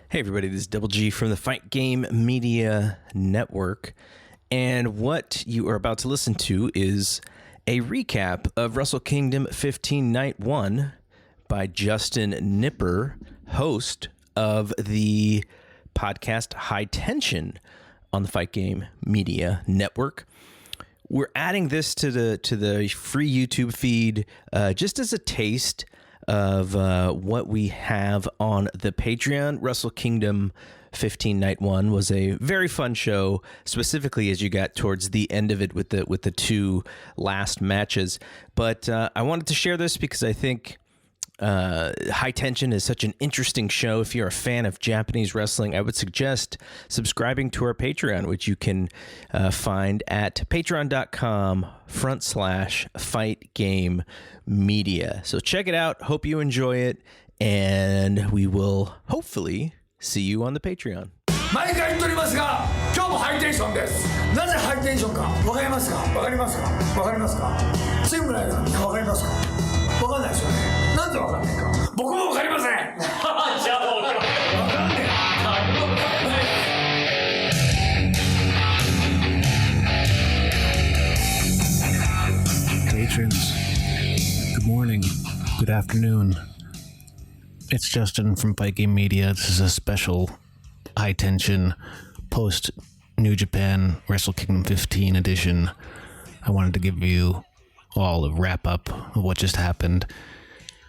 Hey everybody, this is Double G from the Fight Game Media Network, and what you are about to listen to is a recap of Wrestle Kingdom 15 Night 1 by Justin Knipper, host of the podcast High Tension on the Fight Game Media Network. We're adding this to the free YouTube feed just as a taste of what we have on the Patreon. Wrestle Kingdom 15 Night 1 was a very fun show, specifically as you got towards the end of it with the two last matches. But I wanted to share this because I think High Tension is such an interesting show. If you're a fan of Japanese wrestling, I would suggest subscribing to our Patreon, which you can find at patreon.com/fightgamemedia. So check it out. Hope you enjoy it, and we will hopefully see you on the Patreon. 毎回言っておりますが、今日もハイテンションです。なぜハイテンションか分かりますか？分かりますか？分かりますか？チームライダーみんな分かりますか？分かんないですよね。なんで分かんないか？僕も分かりません。じゃあ分かんねえ。Patrons, good morning, good afternoon. It's Justin from Fight Game Media. This is a special High Tension post New Japan Wrestle Kingdom 15 edition. I wanted to give you all a wrap up of what just happened.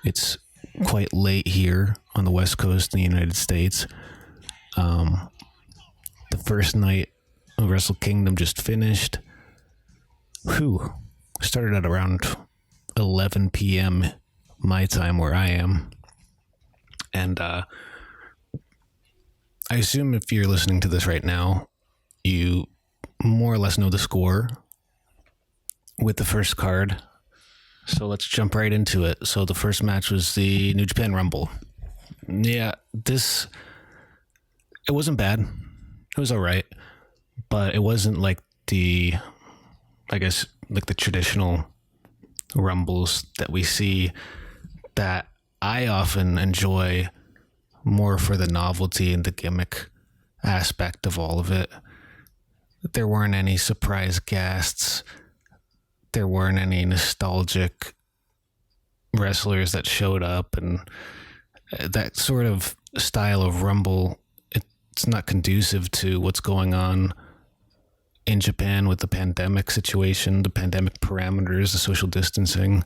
It's quite late here on the West Coast in the United States. The first night of Wrestle Kingdom just finished. Started at around 11 p.m. my time where I am. And I assume if you're listening to this right now, you more or less know the score with the first card. So let's jump right into it. So the first match was the New Japan Rumble. Yeah, it wasn't bad. It was all right. But it wasn't like the traditional Rumbles that we see that I often enjoy more for the novelty and the gimmick aspect of all of it. There weren't any surprise guests. There weren't any nostalgic wrestlers that showed up, and that sort of style of Rumble, it's not conducive to what's going on in Japan with the pandemic situation, the pandemic parameters, the social distancing.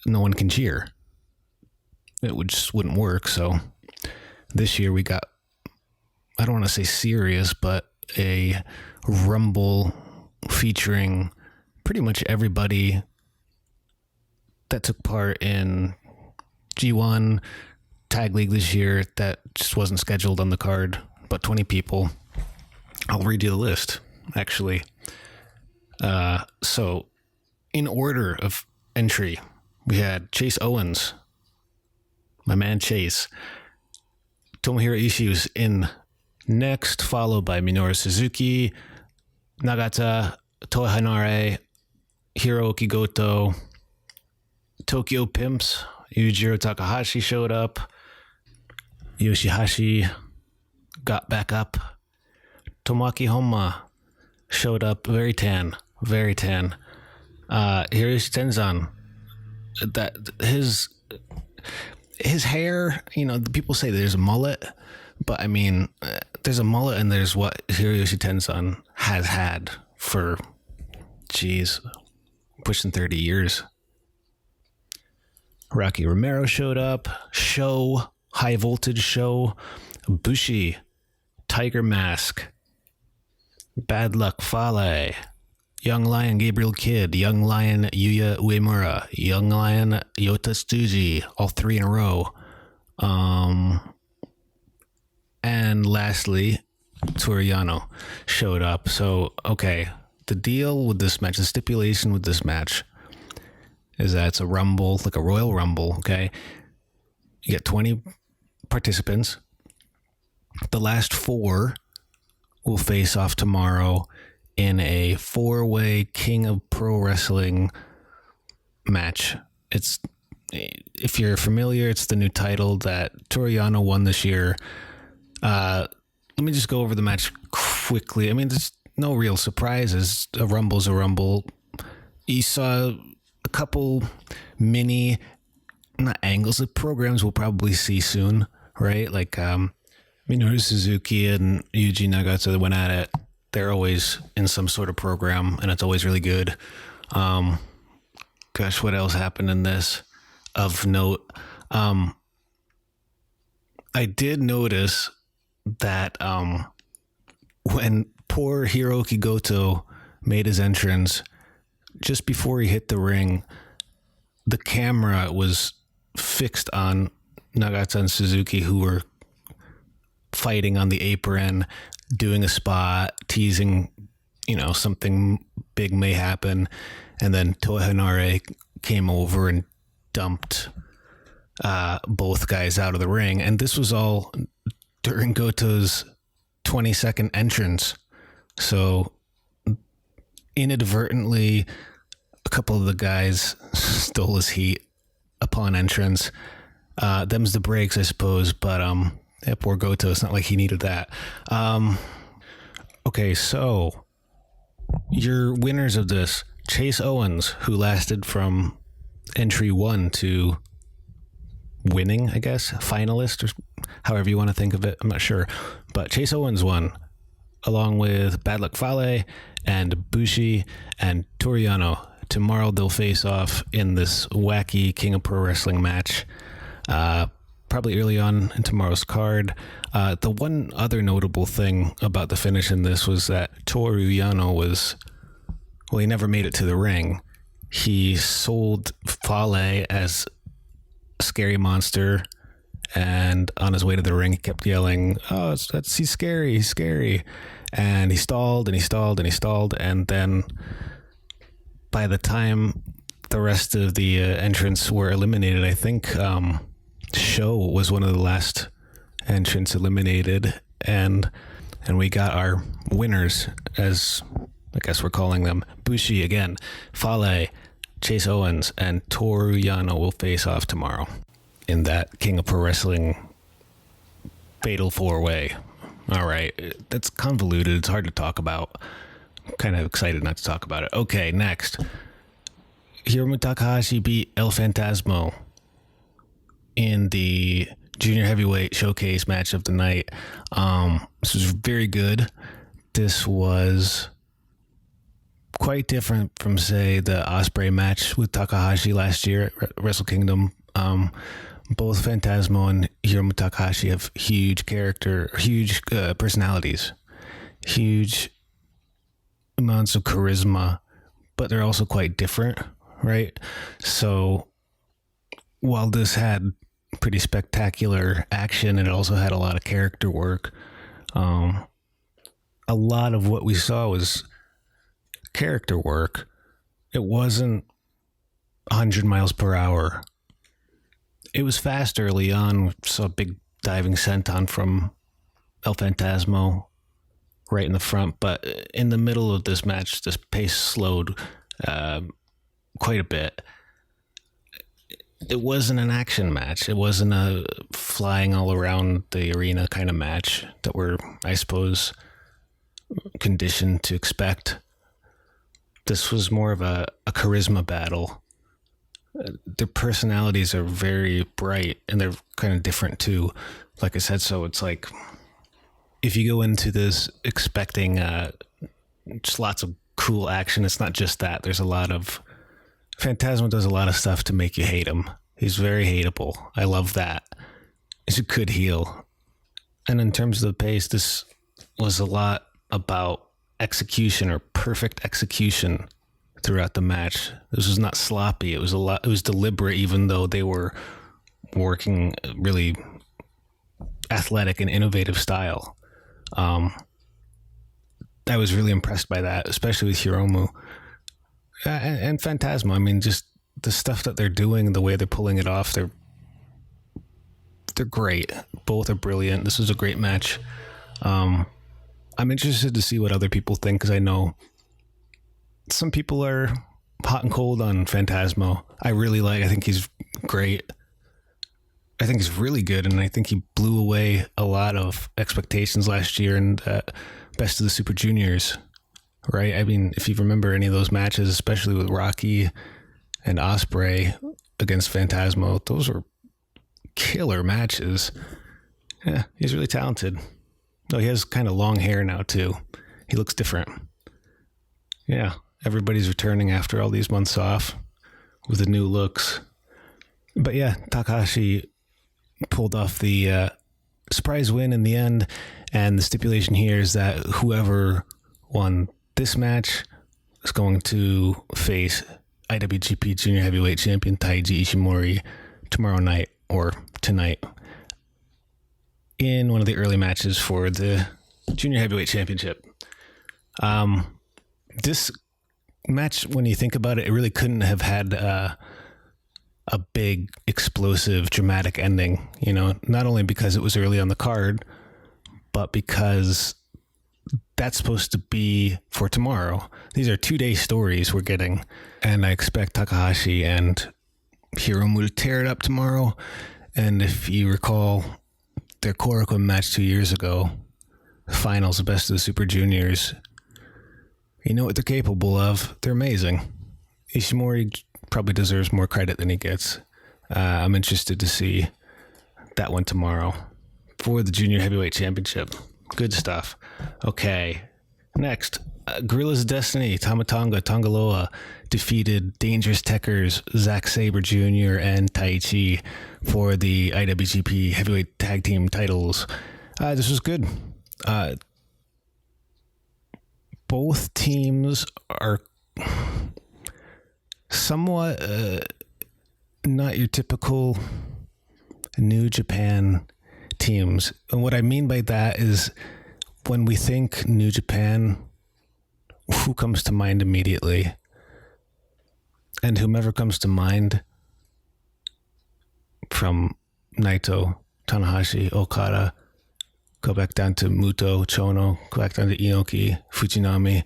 No one can cheer. It just wouldn't work. So this year we got, I don't want to say serious, but a Rumble featuring pretty much everybody that took part in G1 Tag League this year that just wasn't scheduled on the card. About 20 people. I'll read you the list, actually. So in order of entry, we had Chase Owens, my man Chase. Tomohiro Ishii was in next, followed by Minoru Suzuki, Nagata, Toa Hanare, Hiroki Goto, Tokyo Pimps, Yujiro Takahashi showed up, Yoshihashi got back up, Tomoaki Honma showed up, very tan. Hiroshi Tenzan, that his hair, people say there's a mullet, but I mean, there's a mullet and there's what Hiroshi Tenzan has had for, pushing 30 years. Rocky Romero showed up, High Voltage Show, Bushi, Tiger Mask, Bad Luck Fale, Young Lion Gabriel Kidd, Young Lion Yuya Uemura, Young Lion Yota Tsuji, all three in a row. And lastly, Toriano showed up. So, okay, the deal with this match, the stipulation with this match is that it's a Rumble, like a Royal Rumble, okay? You get 20 participants. The last 4 will face off tomorrow in a 4-way King of Pro Wrestling match. It's if you're familiar, it's the new title that Toru Yano won this year. Let me just go over the match quickly. I mean, there's no real surprises. A Rumble's a Rumble. You saw a couple mini, not angles, of programs we'll probably see soon, right? Like Minoru Suzuki and Yuji Nagata went at it. They're always in some sort of program, and it's always really good. Gosh, what else happened in this of note? I did notice that when poor Hiroki Goto made his entrance, just before he hit the ring, the camera was fixed on Nagata and Suzuki, who were fighting on the apron, doing a spot, teasing, something big may happen. And then Toa Henare came over and dumped both guys out of the ring. And this was all during Goto's 20-second entrance. So inadvertently, a couple of the guys stole his heat upon entrance. Them's the breaks, I suppose, but poor Goto, it's not like he needed that. Okay, so your winners of this: Chase Owens, who lasted from entry 1 to winning, I guess, finalist, or however you want to think of it. I'm not sure, but Chase Owens won, along with Bad Luck Fale and Bushi and Toru Yano. Tomorrow they'll face off in this wacky King of Pro Wrestling match, probably early on in tomorrow's card. The one other notable thing about the finish in this was that Toru Yano he never made it to the ring. He sold Fale as a scary monster, and on his way to the ring, he kept yelling, "Oh, he's scary, he's scary." And he stalled and he stalled and he stalled. And then by the time the rest of the entrants were eliminated, I think Show was one of the last entrants eliminated. And we got our winners, as I guess we're calling them. Bushi again, Fale, Chase Owens, and Toru Yano will face off tomorrow in that King of Pro Wrestling Fatal 4-Way. All right, that's convoluted. It's hard to talk about. I'm kind of excited not to talk about it. Okay, next. Hiromu Takahashi beat El Phantasmo in the junior heavyweight showcase match of the night. This was very good. This was quite different from, say, the Ospreay match with Takahashi last year at Wrestle Kingdom. Both Phantasmo and Hiromu Takahashi have huge personalities, huge amounts of charisma, but they're also quite different, right? So while this had pretty spectacular action, and it also had a lot of character work, a lot of what we saw was character work. It wasn't 100 miles per hour. It was fast early on. We saw a big diving senton from El Phantasmo right in the front, but in the middle of this match, this pace slowed quite a bit. It wasn't an action match. It wasn't a flying all around the arena kind of match that we're, I suppose, conditioned to expect. This was more of a charisma battle. Their personalities are very bright, and they're kind of different too. Like I said, so it's like if you go into this expecting just lots of cool action, it's not just that. There's a lot of Phantasmo does a lot of stuff to make you hate him. He's very hateable. I love that. He's a good heel. And in terms of the pace, this was a lot about execution, or perfect execution, throughout the match. This was not sloppy. It was deliberate, even though they were working really athletic and innovative style. I was really impressed by that, especially with Hiromu and Phantasmo. I mean, just the stuff that they're doing, the way they're pulling it off, they're great. Both are brilliant. This was a great match. I'm interested to see what other people think, because I know some people are hot and cold on Phantasmo. I think he's great. I think he's really good, and I think he blew away a lot of expectations last year in Best of the Super Juniors, right? I mean, if you remember any of those matches, especially with Rocky and Ospreay against Phantasmo, those were killer matches. Yeah, he's really talented. Oh, he has kind of long hair now, too. He looks different. Yeah, everybody's returning after all these months off with the new looks. But yeah, Takahashi pulled off the surprise win in the end, and the stipulation here is that whoever won this match is going to face IWGP Junior Heavyweight Champion Taiji Ishimori tomorrow night or tonight in one of the early matches for the Junior Heavyweight Championship. This match, when you think about it, it really couldn't have had a big, explosive, dramatic ending, you know, not only because it was early on the card, but because that's supposed to be for tomorrow. These are 2-day stories we're getting, and I expect Takahashi and Hiromu to tear it up tomorrow. And if you recall their Korakuen match 2 years ago, the finals of Best of the Super Juniors, you know what they're capable of. They're amazing. Ishimori probably deserves more credit than he gets. I'm interested to see that one tomorrow for the Junior Heavyweight Championship. Good stuff. Okay, next, Gorillas of Destiny, Tama Tonga, Tongaloa defeated Dangerous Tekkers, Zack Sabre Jr. and Taichi for the IWGP Heavyweight Tag Team titles. This was good. Both teams are somewhat not your typical New Japan teams. And what I mean by that is when we think New Japan, who comes to mind immediately? And whomever comes to mind from Naito, Tanahashi, Okada, go back down to Muto, Chono, go back down to Inoki, Fujinami.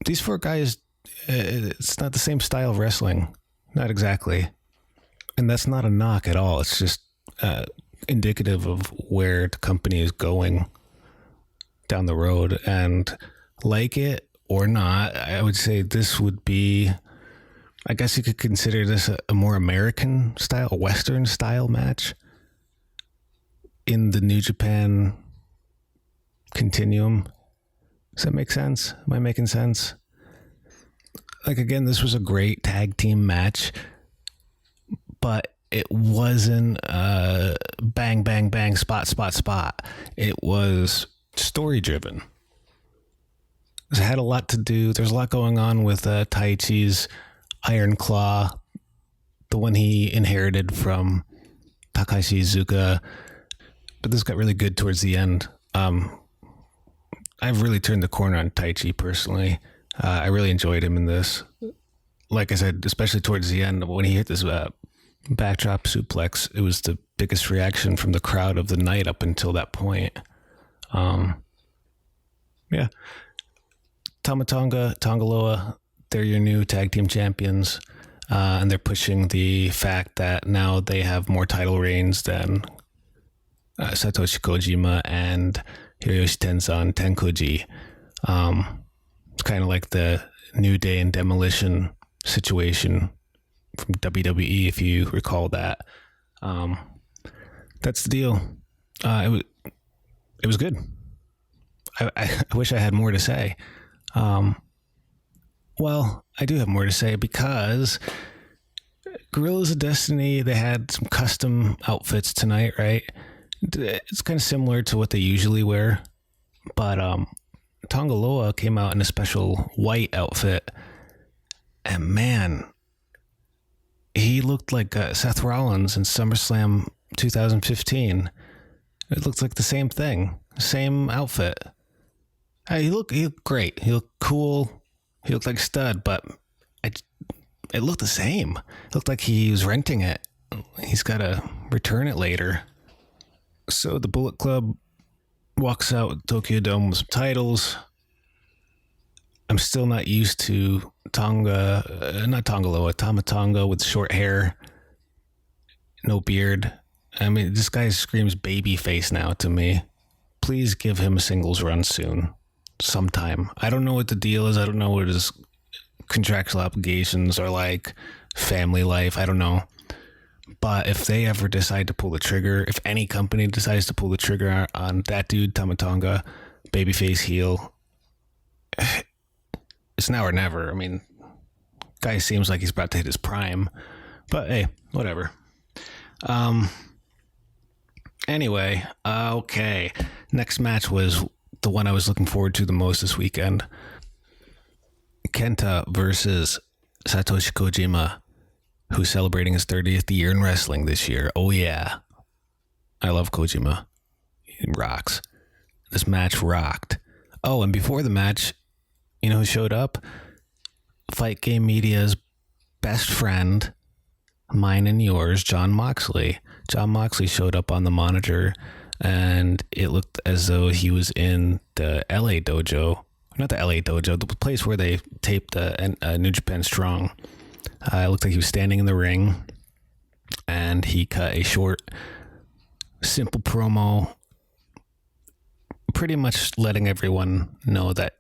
These four guys, it's not the same style of wrestling. Not exactly. And that's not a knock at all. It's just indicative of where the company is going down the road. And like it or not, I would say this would be, I guess you could consider this a more American style, a Western style match in the New Japan continuum. Does that make sense? Am I making sense? Like, again, this was a great tag team match, but it wasn't bang, bang, bang, spot, spot, spot. It was story driven. It had a lot to do. There's a lot going on with Taichi's Iron Claw, the one he inherited from Takashi Iizuka. But this got really good towards the end. I've really turned the corner on Taichi personally. I really enjoyed him in this. Like I said, especially towards the end, when he hit this backdrop suplex, it was the biggest reaction from the crowd of the night up until that point. Yeah. Tama Tonga, Tongaloa, they're your new tag team champions. And they're pushing the fact that now they have more title reigns than Satoshi Kojima and Hiroshi Tenzan Tenkoji. It's kind of like the New Day and Demolition situation from WWE, if you recall that. That's the deal. It was good. I wish I had more to say. Well, I do have more to say because Gorillas of Destiny, they had some custom outfits tonight, right? It's kind of similar to what they usually wear, but Tongaloa came out in a special white outfit, and man, he looked like Seth Rollins in SummerSlam 2015. It looked like the same thing, same outfit. He looked great. He looked cool. He looked like a stud, but it looked the same. It looked like he was renting it. He's got to return it later. So the Bullet Club walks out with Tokyo Dome with some titles. I'm still not used to not Tongaloa, Tama Tonga with short hair, no beard. I mean, this guy screams baby face now to me. Please give him a singles run soon, sometime. I don't know what the deal is. I don't know what his contractual obligations are like, family life. I don't know. But if they ever decide to pull the trigger, if any company decides to pull the trigger on that dude, Tama Tonga, babyface heel, it's now or never. I mean, guy seems like he's about to hit his prime, but hey, whatever. Anyway, okay. Next match was the one I was looking forward to the most this weekend. Kenta versus Satoshi Kojima, who's celebrating his 30th year in wrestling this year. Oh yeah. I love Kojima. He rocks. This match rocked. Oh, and before the match, you know who showed up? Fight Game Media's best friend, mine and yours, John Moxley. John Moxley showed up on the monitor, and it looked as though he was in the LA dojo. Not the LA dojo, the place where they taped New Japan Strong. It looked like he was standing in the ring, and he cut a short, simple promo, pretty much letting everyone know that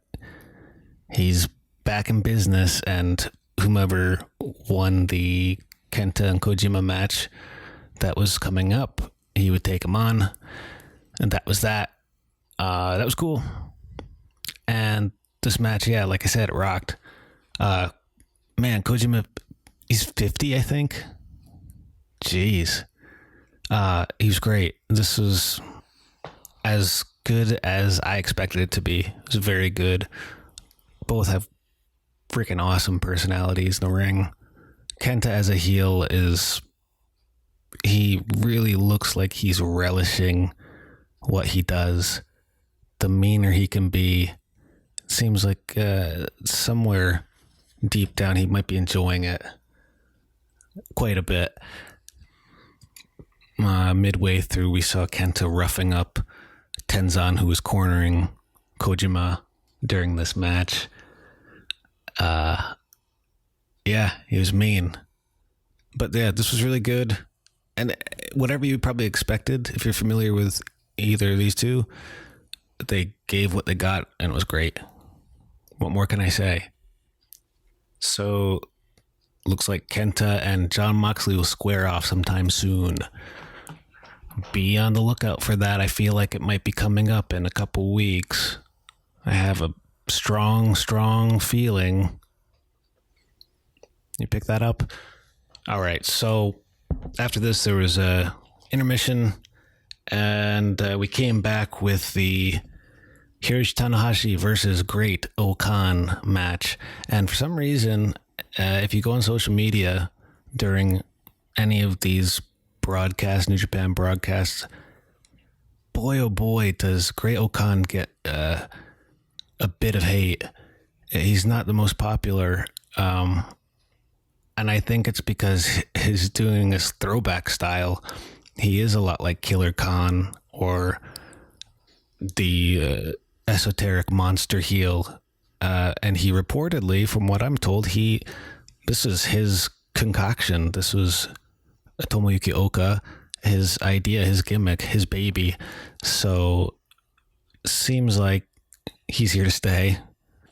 he's back in business, and whomever won the Kenta and Kojima match that was coming up, he would take him on, and that was that. That was cool. And this match, yeah, like I said, it rocked. Man, Kojima, he's 50, I think. Jeez. He was great. This was as good as I expected it to be. It was very good. Both have freaking awesome personalities in the ring. Kenta as a heel he really looks like he's relishing what he does. The meaner he can be, seems like somewhere deep down he might be enjoying it quite a bit. Midway through, we saw Kenta roughing up Tenzan, who was cornering Kojima during this match. Yeah, he was mean. But yeah, this was really good. And whatever you probably expected, if you're familiar with either of these two, they gave what they got, and it was great. What more can I say? So, looks like Kenta and John Moxley will square off sometime soon. Be on the lookout for that. I feel like it might be coming up in a couple weeks. I have a strong feeling. You pick that up? All right, so after this, there was a intermission, and we came back with the Hiroshi Tanahashi versus Great Okan match. And for some reason, if you go on social media during any of these broadcasts, New Japan broadcasts, boy oh boy, does Great Okan get a bit of hate. He's not the most popular, and I think it's because he's doing this throwback style. He is a lot like Killer Khan or the esoteric monster heel. And he reportedly, from what I'm told, this is his concoction. This was Tomoyuki Oka, his idea, his gimmick, his baby. So seems like he's here to stay.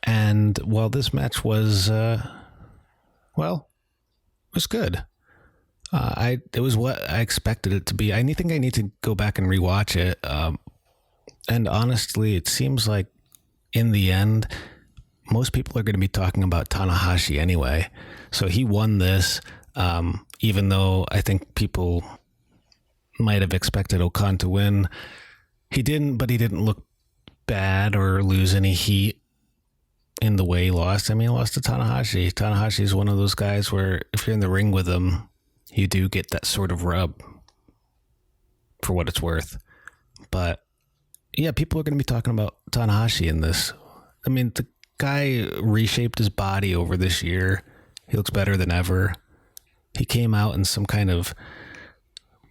And while this match was, was good. It was what I expected it to be. I think I need to go back and rewatch it. And honestly, it seems like in the end, most people are going to be talking about Tanahashi anyway. So he won this, even though I think people might have expected Okan to win. He didn't, but he didn't look bad or lose any heat in the way he lost. I mean, he lost to Tanahashi. Tanahashi is one of those guys where if you're in the ring with him, you do get that sort of rub for what it's worth. But yeah, people are going to be talking about Tanahashi in this. I mean, the guy reshaped his body over this year. He looks better than ever. He came out in some kind of,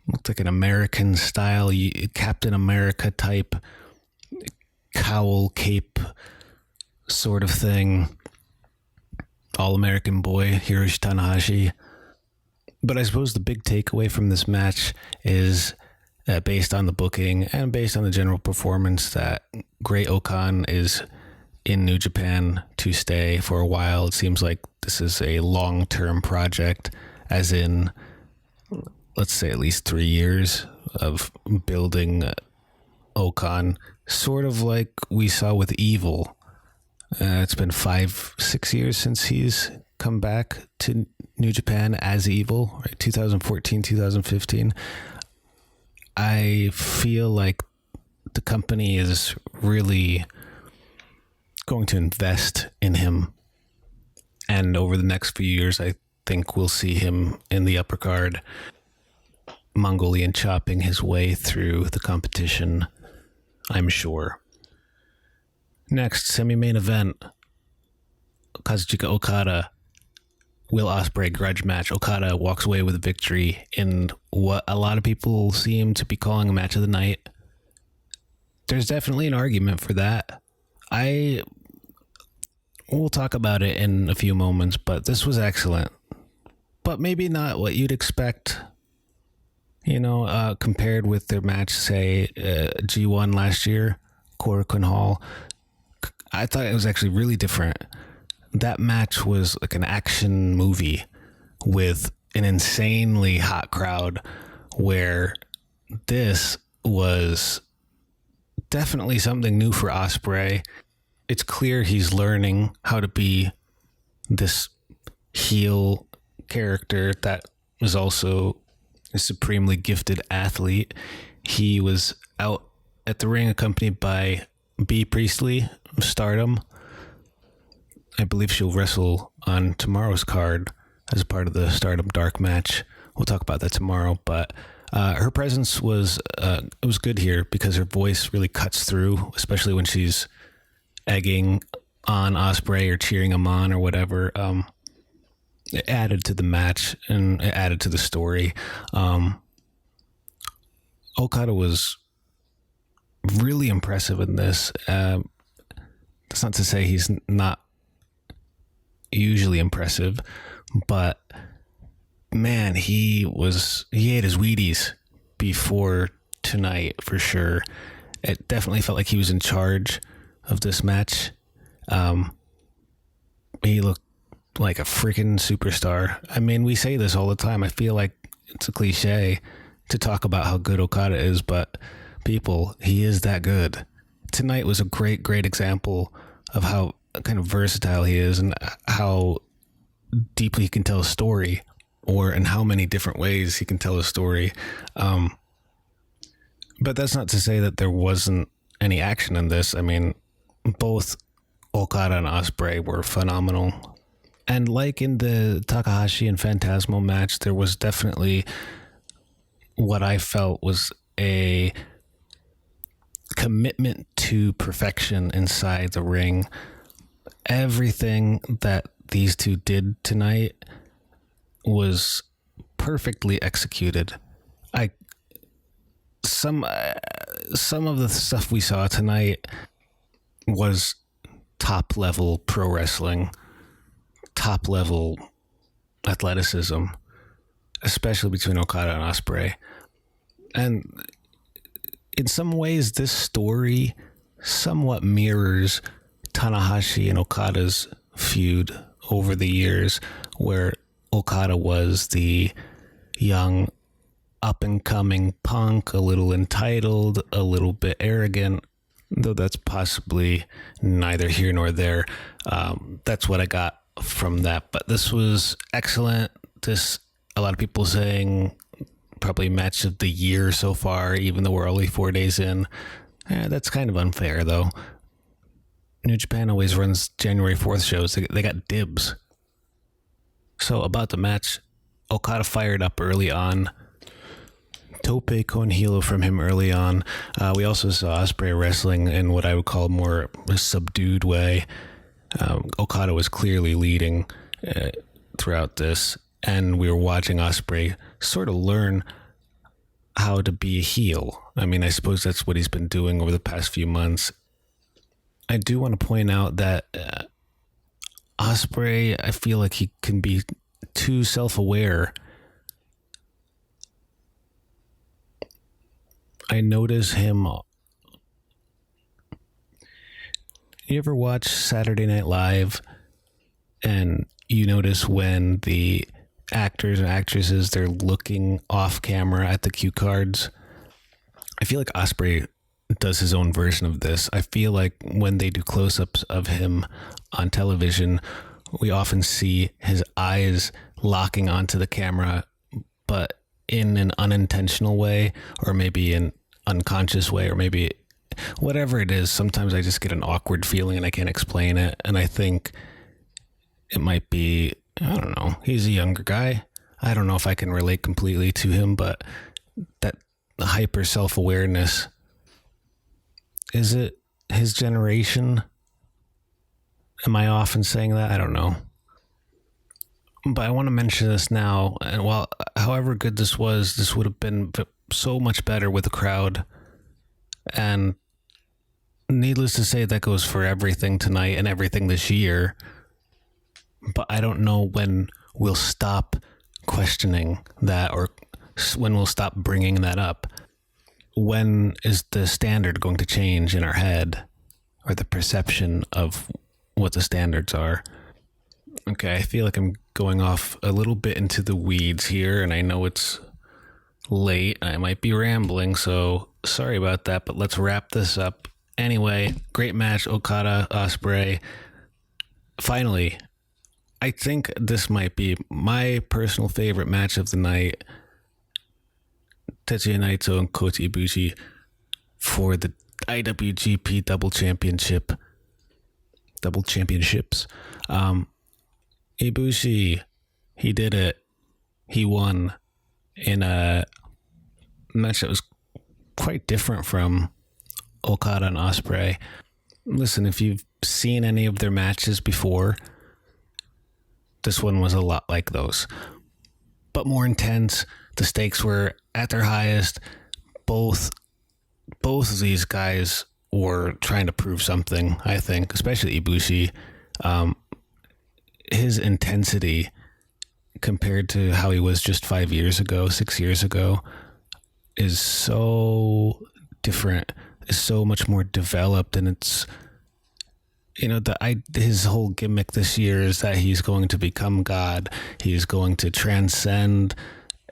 looked like an American style, Captain America type cowl cape sort of thing. All-American boy, Hiroshi Tanahashi. But I suppose the big takeaway from this match is based on the booking and based on the general performance that Great Okan is in New Japan to stay for a while. It seems like this is a long-term project, as in, let's say, at least 3 years of building Okan, sort of like we saw with Evil. It's been 5-6 years since he's come back to New Japan as Evil, right? 2014, 2015. I feel like the company is really going to invest in him. And over the next few years, I think we'll see him in the upper card, Mongolian chopping his way through the competition, I'm sure. Next, semi-main event. Kazuchika Okada, Will Ospreay grudge match. Okada walks away with a victory in what a lot of people seem to be calling a match of the night. There's definitely an argument for that. We'll talk about it in a few moments, but this was excellent. But maybe not what you'd expect, compared with their match, say, G1 last year, Korakuen Hall. I thought it was actually really different. That match was like an action movie with an insanely hot crowd, where this was definitely something new for Ospreay. It's clear he's learning how to be this heel character that is also a supremely gifted athlete. He was out at the ring accompanied by Bea Priestley of Stardom. I believe she'll wrestle on tomorrow's card as part of the Stardom Dark match. We'll talk about that tomorrow, but her presence was good here because her voice really cuts through, especially when she's egging on Ospreay or cheering him on or whatever. It added to the match and it added to the story. Okada was really impressive in this. That's not to say he's not usually impressive, but man, he ate his Wheaties before tonight for sure. It definitely felt like he was in charge of this match. He looked like a freaking superstar. I mean, we say this all the time. I feel like it's a cliche to talk about how good Okada is, but people, he is that good. Tonight was a great example of how kind of versatile he is and how deeply he can tell a story, or in how many different ways he can tell a story. But that's not to say that there wasn't any action in this. I mean, both Okada and Ospreay were phenomenal. And like in the Takahashi and Phantasmo match, there was definitely what I felt was a commitment to perfection inside the ring. Everything that these two did tonight was perfectly executed. Some of the stuff we saw tonight was top level pro wrestling, top level athleticism, especially between Okada and Ospreay. And in some ways, this story somewhat mirrors Tanahashi and Okada's feud over the years, where Okada was the young up-and-coming punk, a little entitled, a little bit arrogant, though that's possibly neither here nor there. That's what I got from that. But this was excellent. A lot of people saying probably match of the year so far, even though we're only 4 days in. That's kind of unfair, though. New Japan always runs January 4th shows. They got dibs. So about the match, Okada fired up early on. Tope con hilo from him early on. We also saw Ospreay wrestling in what I would call more a subdued way. Okada was clearly leading throughout this, and we were watching Ospreay sort of learn how to be a heel. I mean, I suppose that's what he's been doing over the past few months. I do want to point out that Ospreay, I feel like he can be too self-aware. I notice him. You ever watch Saturday Night Live and you notice when the actors and actresses, they're looking off camera at the cue cards? I feel like Ospreay does his own version of this. I feel like when they do close-ups of him on television, we often see his eyes locking onto the camera, but in an unintentional way, or maybe an unconscious way, or maybe whatever it is. Sometimes I just get an awkward feeling and I can't explain it. And I think it might be, I don't know, he's a younger guy. I don't know if I can relate completely to him, but that hyper self-awareness, is it his generation? Am I off in saying that? I don't know. But I want to mention this now. And while, however good this was, this would have been so much better with the crowd. And needless to say, that goes for everything tonight and everything this year. But I don't know when we'll stop questioning that, or when we'll stop bringing that up. When is the standard going to change in our head, or the perception of what the standards are? Okay, I feel like I'm going off a little bit into the weeds here, and I know it's late. I might be rambling, so sorry about that, but let's wrap this up. Anyway, great match, Okada, Ospreay. Finally, I think this might be my personal favorite match of the night. Tetsuya Naito and Kota Ibushi for the IWGP Double Championships. Ibushi, he did it. He won in a match that was quite different from Okada and Ospreay. Listen, if you've seen any of their matches before, this one was a lot like those, but more intense. The stakes were at their highest. Both of these guys were trying to prove something, I think, especially Ibushi. His intensity compared to how he was just 6 years ago, is so different, is so much more developed. And it's, you know, his whole gimmick this year is that he's going to become God. He's going to transcend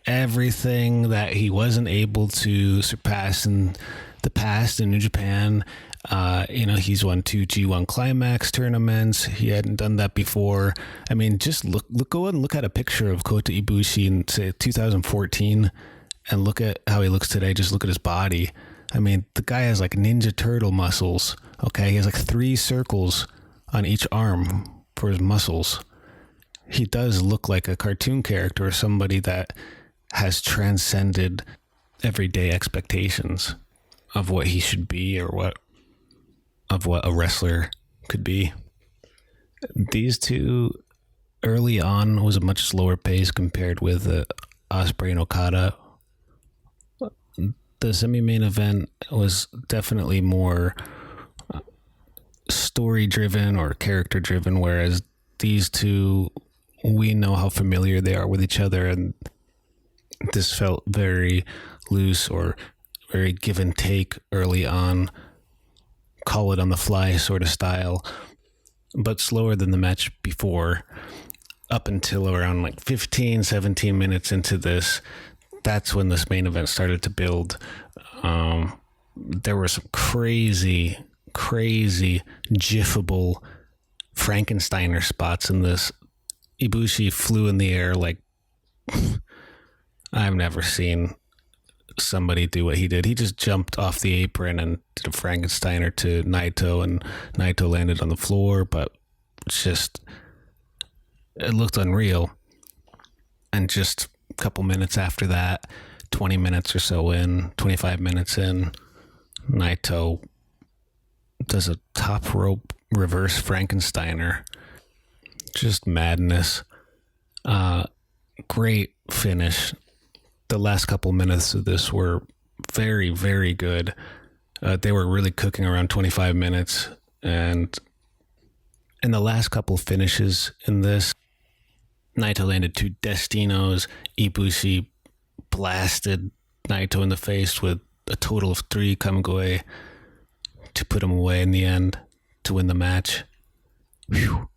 everything that he wasn't able to surpass in the past in New Japan. He's won 2 G1 Climax tournaments. He hadn't done that before. I mean, just go and look at a picture of Kota Ibushi in, say, 2014 and look at how he looks today. Just look at his body. I mean, the guy has like Ninja Turtle muscles. Okay, he has like 3 circles on each arm for his muscles. He does look like a cartoon character or somebody that has transcended everyday expectations of what he should be, or what a wrestler could be. These two early on was a much slower pace compared with Ospreay and Okada. The semi-main event was definitely more story-driven or character-driven, whereas these two, we know how familiar they are with each other, and this felt very loose or very give and take early on, call it on the fly sort of style, but slower than the match before. Up until around like 17 minutes into this, that's when this main event started to build. There were some crazy gifable Frankensteiner spots in this. Ibushi flew in the air like I've never seen somebody do what he did. He just jumped off the apron and did a Frankensteiner to Naito, and Naito landed on the floor, but it looked unreal. And just a couple minutes after that, 20 minutes or so in, 25 minutes in, Naito does a top rope reverse Frankensteiner. Just madness. Great finish. The last couple minutes of this were very, very good. They were really cooking around 25 minutes, And in the last couple finishes in this, Naito landed 2 Destinos. Ibushi blasted Naito in the face with a total of 3 Kamigoe to put him away in the end to win the match. Whew.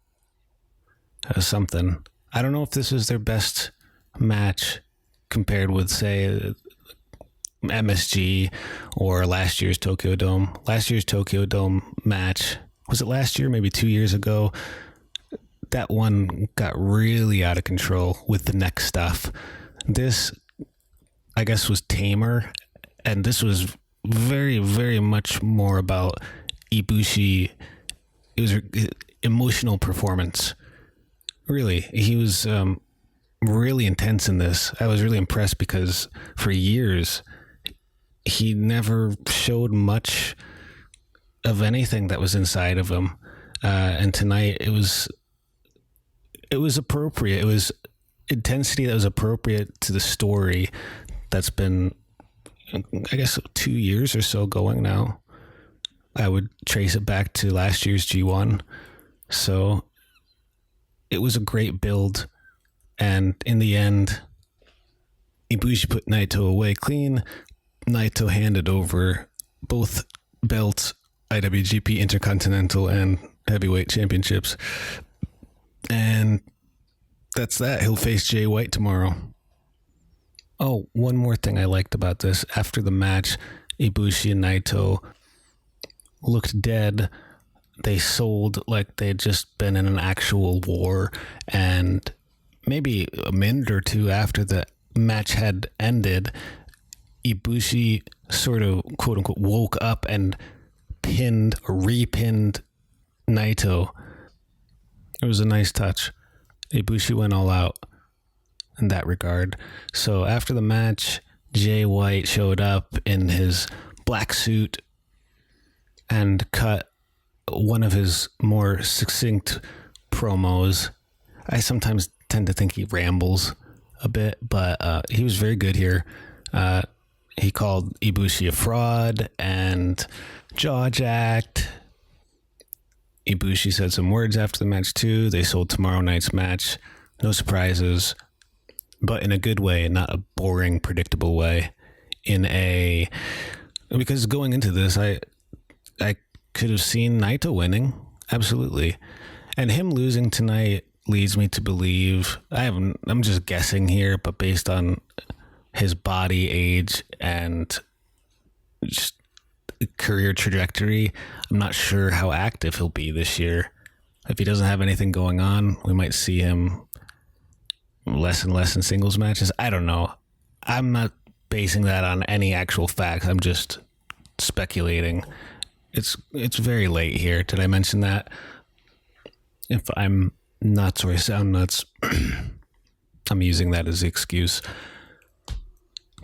That was something. I don't know if this is their best match compared with, say, MSG or last year's Tokyo Dome. Last year's Tokyo Dome match, was it last year? Maybe 2 years ago? That one got really out of control with the neck stuff. This, I guess, was tamer, and this was very, very much more about Ibushi. It was emotional performance. Really, he was really intense in this. I was really impressed because for years he never showed much of anything that was inside of him, and tonight it was appropriate. It was intensity that was appropriate to the story that's been, I guess, 2 years or so going now. I would trace it back to last year's G1. So it was a great build. And in the end, Ibushi put Naito away clean. Naito handed over both belts, IWGP Intercontinental and Heavyweight Championships. And that's that. He'll face Jay White tomorrow. Oh, one more thing I liked about this. After the match, Ibushi and Naito looked dead. They sold like they'd just been in an actual war. And maybe a minute or two after the match had ended, Ibushi sort of, quote unquote, woke up and pinned or repinned Naito. It was a nice touch. Ibushi went all out in that regard. So after the match, Jay White showed up in his black suit and cut one of his more succinct promos. I sometimes tend to think he rambles a bit, but he was very good here. He called Ibushi a fraud and jaw-jacked. Ibushi said some words after the match too. They sold tomorrow night's match. No surprises, but in a good way, not a boring, predictable way. Because going into this, I could have seen Naito winning, absolutely, and him losing tonight leads me to believe, I'm just guessing here, but based on his body, age, and just career trajectory, I'm not sure how active he'll be this year. If he doesn't have anything going on, we might see him less and less in singles matches. I don't know. I'm not basing that on any actual facts. I'm just speculating. It's very late here. Did I mention that? If I'm nuts or I sound nuts, I'm using that as the excuse.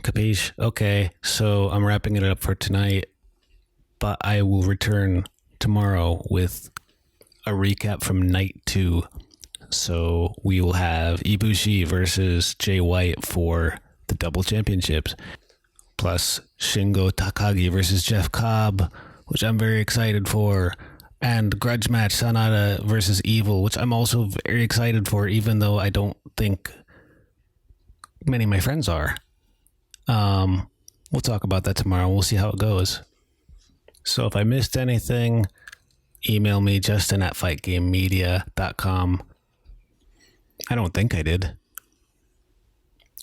Capiche? Okay, so I'm wrapping it up for tonight, but I will return tomorrow with a recap from night 2. So we will have Ibushi versus Jay White for the double championships, plus Shingo Takagi versus Jeff Cobb, which I'm very excited for, and grudge match Sanada versus Evil, which I'm also very excited for, even though I don't think many of my friends are. We'll talk about that tomorrow. We'll see how it goes. So if I missed anything, email me, justin@fightgamemedia.com. I don't think I did.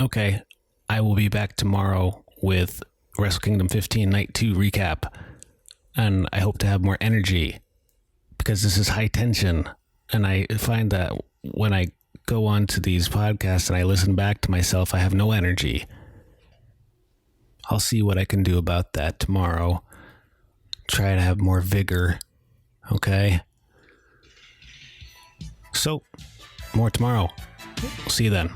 Okay, I will be back tomorrow with Wrestle Kingdom 15 Night 2 recap. And I hope to have more energy because this is high tension. And I find that when I go on to these podcasts and I listen back to myself, I have no energy. I'll see what I can do about that tomorrow. Try to have more vigor. Okay? So, more tomorrow. We'll see you then.